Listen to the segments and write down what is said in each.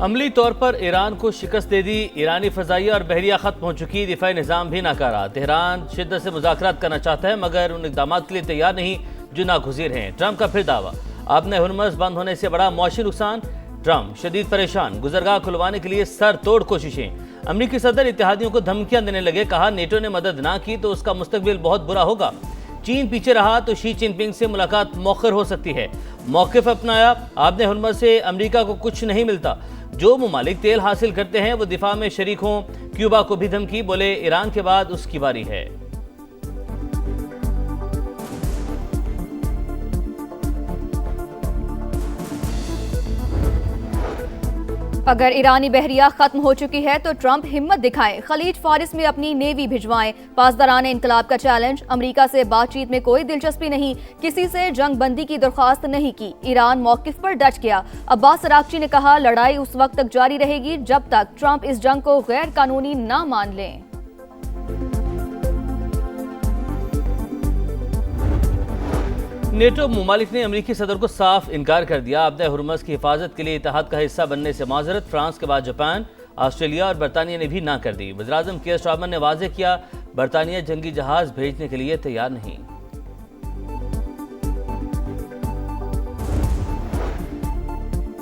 अमली तौर पर ईरान को शिकस्त दे दी, ईरानी फजाइया और बहरिया खत्म हो चुकी, दिफाई निज़ाम भी नाकारा। तेहरान शिद्दत से मुज़ाकरात करना चाहता है मगर उन इक़दामात के लिए तैयार नहीं जो नागुज़ीर हैं। ट्रंप का फिर दावा, आबने हुर्मुज़ बंद होने से बड़ा मौशी नुकसान। ट्रंप शदीद परेशान, गुज़रगाह खुलवाने के लिए सर तोड़ कोशिशें। अमरीकी सदर इत्तेहादियों को धमकियां देने लगे, कहा नेटो ने मदद ना की तो उसका मुस्तकबिल बहुत बुरा होगा। चीन पीछे रहा तो शी जिनपिंग से मुलाकात मौखर हो सकती है। मौक़िफ़ अपनाया, आबने हुर्मुज़ से अमरीका को कुछ नहीं मिलता। जो ममालिक तेल हासिल करते हैं वो दिफा में शरीक हों। क्यूबा को भी धमकी, बोले ईरान के बाद उसकी बारी है। अगर ईरानी बहरिया खत्म हो चुकी है तो ट्रंप हिम्मत दिखाएं, खलीज फारिस में अपनी नेवी भिजवाएं। पासदारान इनकलाब का चैलेंज, अमेरिका से बातचीत में कोई दिलचस्पी नहीं, किसी से जंग बंदी की दरख्वास्त नहीं की। ईरान मौकिफ पर डट गया। अब्बास अरागची ने कहा लड़ाई उस वक्त तक जारी रहेगी जब तक ट्रंप इस जंग को गैर कानूनी ना मान लें। नेटो ममालिक ने अमरीकी सदर को साफ इनकार कर दिया। आबने हुर्मुज़ की हिफाजत के लिए इत्तेहाद का हिस्सा बनने से माजरत। फ्रांस के बाद जापान, ऑस्ट्रेलिया और बरतानिया ने भी ना कर दी। वज़ीर-ए-आज़म कीर स्टारमर ने वाज़ेह किया, बरतानिया जंगी जहाज भेजने के लिए तैयार नहीं।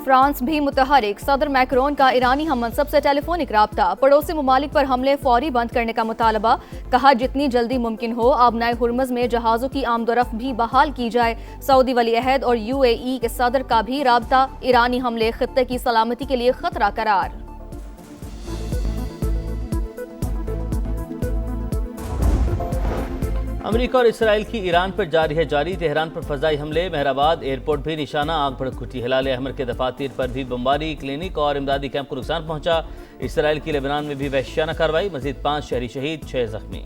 फ्रांस भी मुतहरिक, सदर मैक्रोन का ईरानी हममनसब से टेलीफोनिक राब्ता। पड़ोसी ममालिक पर हमले फौरी बंद करने का मुतालबा, कहा जितनी जल्दी मुमकिन हो आबनाए हुर्मुज़ में जहाज़ों की आमदोरफ्त भी बहाल की जाए। सऊदी वली अहद और UAE के सदर का भी राब्ता, ईरानी हमले खित्ते की सलामती के लिए खतरा करार। अमेरिका और इसराइल की ईरान पर जारी है जारी। तेहरान पर फजाई हमले, महराबाद एयरपोर्ट भी निशाना, आग भड़क उठी। हिलाल अहमर के दफातर पर भी बमबारी, क्लिनिक और इमदादी कैंप को नुकसान पहुंचा। इसराइल की लेबनान में भी वहशियाना कार्रवाई, मजीद 5 शहरी शहीद, 6 जख्मी।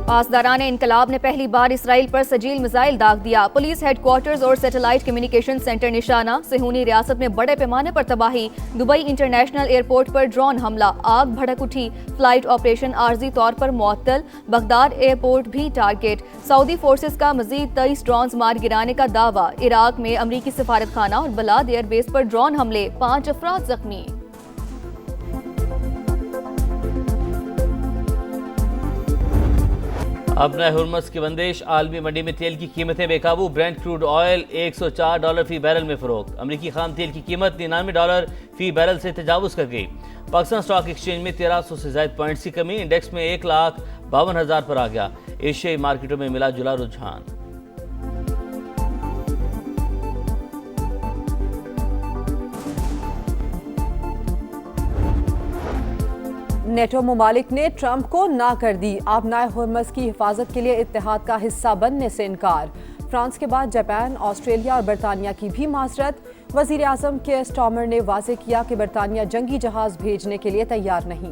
पासदारान इनकलाब ने पहली बार इसराइल पर सजील मिसाइल दाग दिया। पुलिस हेडक्वार्टर्स और सैटेलाइट कम्युनिकेशन सेंटर निशाना। सेहूनी रियासत में बड़े पैमाने पर तबाही। दुबई इंटरनेशनल एयरपोर्ट पर ड्रोन हमला, आग भड़क उठी। फ्लाइट ऑपरेशन आर्जी तौर पर मुअत्तल। बगदाद एयरपोर्ट भी टारगेट। सऊदी फोर्सेस का मजीद 23 ड्रोन मार गिराने का दावा। इराक में अमरीकी सफारत खाना और बलाद एयरबेस पर ड्रोन हमले, 5 अफराद जख्मी। आबने हुर्मुज़ की बंदिश, आलमी मंडी में तेल की कीमतें बेकाबू। ब्रेंट क्रूड ऑयल $104 फी बैरल में फरोख्त। अमरीकी खाम तेल की कीमत $99 फी बैरल से तजावुज़ कर गई। पाकिस्तान स्टॉक एक्सचेंज में 1300 से ज़ायद पॉइंट्स की कमी, इंडेक्स में 1,52,000 पर आ गया। एशियाई मार्केटों में मिला जुला रुझान। नेटो ममालिक ने ट्रंप को ना कर दी, आबनाए हुर्मुज़ की हिफाजत के लिए इत्तेहाद का हिस्सा बनने से इनकार। फ्रांस के बाद जापान, ऑस्ट्रेलिया और बरतानिया की भी माजरत। वज़ीर-ए-आज़म कीर स्टारमर ने वाज़ेह किया कि बरतानिया जंगी जहाज भेजने के लिए तैयार नहीं।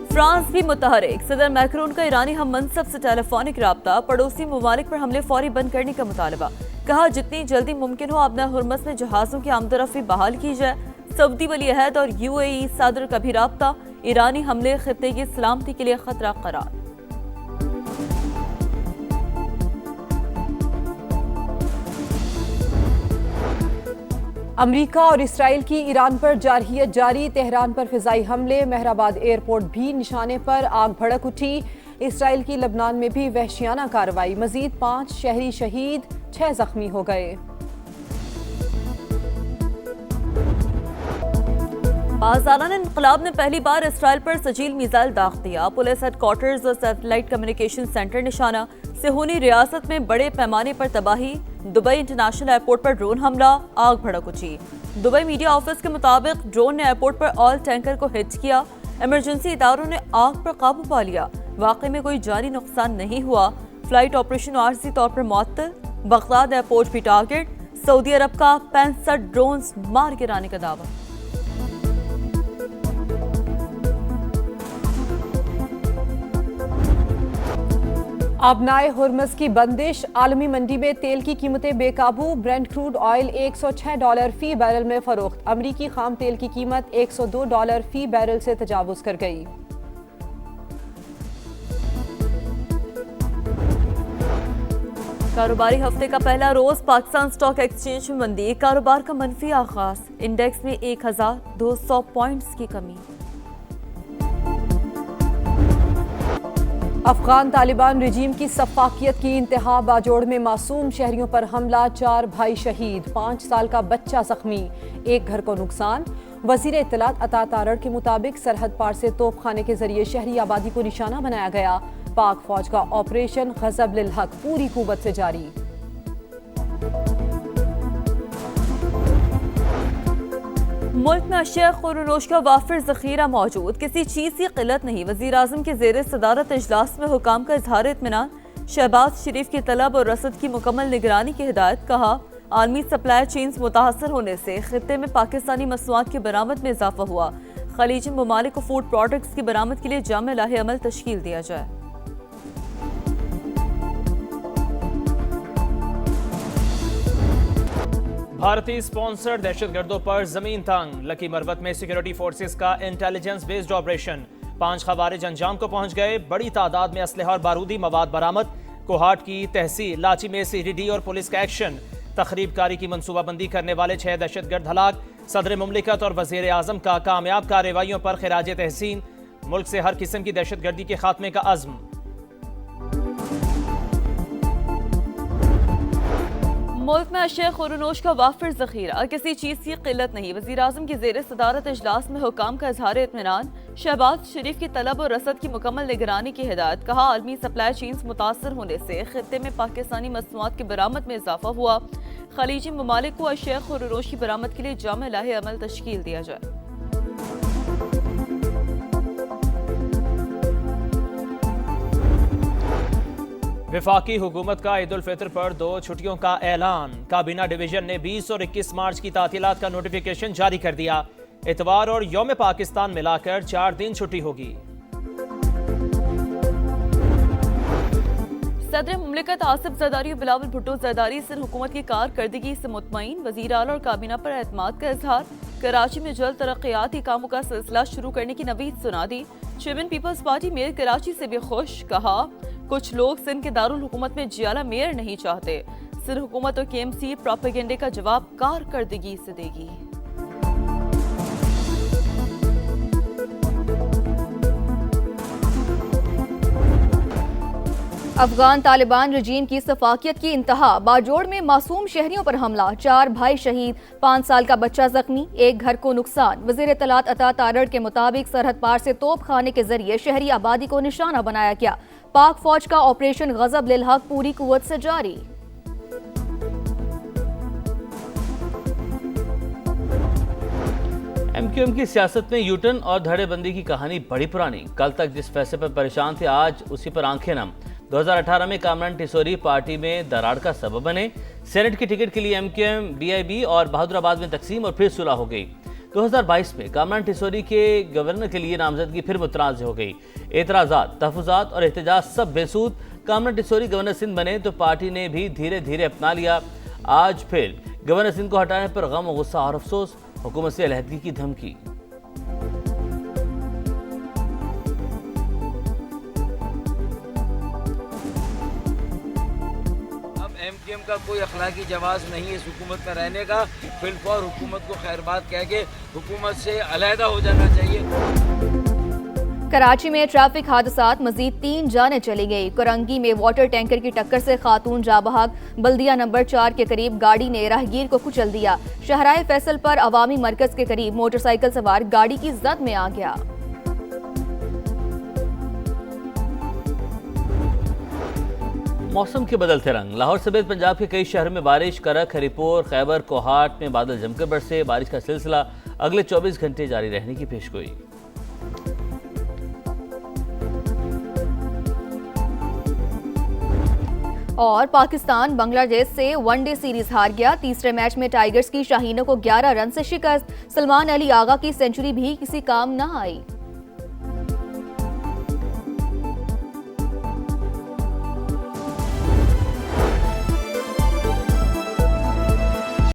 फ्रांस भी मुतहरिक, सदर मैक्रोन का ईरानी हममनसब से टेलीफोनिक राब्ता। पड़ोसी ममालिक पर हमले फौरी बंद करने का मुतालबा, कहा जितनी जल्दी मुमकिन हो आबनाए हुर्मुज़ में जहाज़ों की आमदरफ्त बहाल की जाए। सऊदी वली अहद और UAE सदर का भी राब्ता, ईरानी हमले खित्ते की सलामती के लिए खतरा करार। अमरीका और इसराइल की ईरान पर जारहियत जारी। तेहरान पर फिजाई हमले, महराबाद एयरपोर्ट भी निशाने पर, आग भड़क उठी। इसराइल की लेबनान में भी वहशियाना कार्रवाई, मजीद 5 शहरी शहीद, 6 जख्मी हो गए। पासदारान इनकलाब ने पहली बार इसराइल पर सजील मिसाइल दाग दिया। पुलिस हेडक्वार्टर्स और सैटेलाइट कम्युनिकेशन सेंटर निशाना। सेहूनी रियासत में बड़े पैमाने पर तबाही। दुबई इंटरनेशनल एयरपोर्ट पर ड्रोन हमला, आग भड़क उठी। दुबई मीडिया ऑफिस के मुताबिक ड्रोन ने एयरपोर्ट पर ऑयल टैंकर को हिट किया। इमरजेंसी इदारों ने आग पर काबू पा लिया। वाकई में कोई जानी नुकसान नहीं हुआ। फ्लाइट ऑपरेशन आर्जी तौर पर मुअत्तल। बगदाद एयरपोर्ट भी टारगेट। सऊदी अरब का 65 ड्रोन मार गिराने का दावा। आबनाए हुर्मुज़ की बंदिश, आलमी मंडी में तेल की कीमतें बेकाबू। ब्रेंट क्रूड ऑयल $106 फी बैरल में फरोख्त। अमरीकी खाम तेल की कीमत $102 फी बैरल से तजावुज़ कर गई। कारोबारी हफ्ते का पहला रोज पाकिस्तान स्टॉक एक्सचेंज में मंदी, कारोबार का मनफी आगाज, इंडेक्स में 1200 पॉइंट्स की कमी। अफगान तालिबान रिजीम की सफाकियत की इंतहा, बाजोड़ में मासूम शहरियों पर हमला, 4 भाई शहीद, 5 साल का बच्चा जख्मी, एक घर को नुकसान। वजीर इत्तलात अता तारड़ के मुताबिक सरहद पार से तोपखाने के जरिए शहरी आबादी को निशाना बनाया गया। पाक फौज का ऑपरेशन गजब लिल हक पूरी कुव्वत से जारी। मुल्क में अशिया खुरनोश का वाफिर जखीरा मौजूद, किसी चीज की किल्लत नहीं। वजीर आजम के जेर सदारत इजलास में हुकाम का इजहार इत्मीनान, शहबाज शरीफ की तलब और रसद की मुकम्मल निगरानी की हिदायत। कहा आलमी सप्लाई चेन्स मुतासर होने से खित्ते में पाकिस्तानी मसनूआत की बरामद में इजाफा हुआ। खलीजी ममालिक को फूड प्रोडक्ट्स की बरामद के लिए जामे लाहे अमल तश्कील दिया जाए। भारतीय स्पॉन्सर्ड दहशतगर्दों पर जमीन तंग, लकी मरवत में सिक्योरिटी फोर्सेस का इंटेलिजेंस बेस्ड ऑपरेशन, 5 खवारिज अंजाम को पहुंच गए। बड़ी तादाद में असलहा और बारूदी मवाद बरामद। कोहाट की तहसील लाची में CDD और पुलिस का एक्शन, तखरीबकारी की मनसूबाबंदी करने वाले 6 दहशतगर्द हलाक। सदर मुमलिकत और वजीर आजम का कामयाब कार्रवाइयों पर खिराज तहसीन, मुल्क से हर किस्म की दहशतगर्दी के खात्मे का अज़्म। मुल्क में अशिया खुरनोश का वाफिर जखीरा, किसी चीज की किल्लत नहीं। वजीर आजम की जेर सदारत इजलास में हुकाम का इजहार इत्मीनान, शहबाज शरीफ की तलब और रसद की मुकम्मल निगरानी की हिदायत। कहा आलमी सप्लाई चेन्स मुतासर होने से खित्ते में पाकिस्तानी मसनूआत की बरामद में इजाफा हुआ। खलीजी ममालिक को अशिया खुरनोश की बरामद के लिए जामे लाहे अमल तश्कील दिया जाए। वफाकी हुकूमत का ईद उल फितर पर 2 छुट्टियों का ऐलान। काबीना डिवीजन ने 20 और 21 मार्च की तातीलात का नोटिफिकेशन जारी कर दिया। इतवार और यौम पाकिस्तान मिलाकर 4 दिन छुट्टी होगी। सदर मुमलिकत आसिफ जरदारी और बिलावल भुट्टो जरदारी सिंध हुकूमत की कारकर्दगी से मुतमईन, वजीर आला और काबीना पर एतमाद का इजहार। कराची में जल्द तरक्याती कामों का सिलसिला शुरू करने की नवीद सुना दी। Chairman people's party mayor Karachi से भी खुश, कहा कुछ लोग सिंध के दारुल हुकूमत में जियाला मेयर नहीं चाहते। सिंध हुकूमत और KMC प्रोपेगेंडे का जवाब कारकर्दगी से देगी। अफगान तालिबान रजीम की सफाकियत की इंतहा, बाजोड़ में मासूम शहरियों पर हमला, 4 भाई शहीद, 5 साल का बच्चा जख्मी, एक घर को नुकसान। वजीर इत्तलात अता तारड़ के मुताबिक सरहद पार से तोप खाने के जरिए शहरी आबादी को निशाना बनाया गया। पाक फौज का ऑपरेशन गजब लिल हक पूरी कुव्वत से जारी। MQM की सियासत में यूटर्न और धड़ेबंदी की कहानी बड़ी पुरानी। कल तक जिस फैसले पर परेशान थे, आज उसी पर आंखें नम। 2018 में कामरान टिसोरी पार्टी में दरार का सबब बने। सेनेट की टिकट के लिए MQM, BIB और बहादुराबाद में तकसीम और फिर सुलह हो गई। 2022 में कामरान टिसोरी के गवर्नर के लिए नामजदगी फिर मुतनाज़ हो गई। एतराज़ात, तहफ़्फ़ुज़ात और एहतजाज सब बेसूद। कामरान टिसोरी गवर्नर सिंध बने तो पार्टी ने भी धीरे धीरे अपना लिया। आज फिर गवर्नर सिंध को हटाने पर गम, गुस्सा और अफसोस, हुकूमत से अलहदगी की धमकी। MQM का कोई अखलाकी जवाज़ नहीं है इस हुकूमत में रहने का। फिलफौर हुकूमत को खैरबाद कह के हुकूमत से अलहदा हो जाना चाहिए। कराची में ट्रैफिक हादसात, मजीद 3 जानें चली गई। करंगी में वाटर टैंकर की टक्कर से खातून जा बहक, बल्दिया नंबर 4 के करीब गाड़ी ने राहगीर को कुचल दिया। शहराए फैसल पर अवामी मरकज के करीब मोटरसाइकिल सवार गाड़ी की जद में आ गया। मौसम के बदलते रंग, लाहौर समेत पंजाब के कई शहरों में बारिश। करक, हरिपुर, खैबर, कोहाट में बादल जमकर बरसे। बारिश का सिलसिला अगले 24 घंटे जारी रहने की पेशगोई। और पाकिस्तान बांग्लादेश से वनडे सीरीज हार गया। तीसरे मैच में टाइगर्स की शाहीनों को 11 रन से शिकस्त। सलमान अली आगा की सेंचुरी भी किसी काम न आई।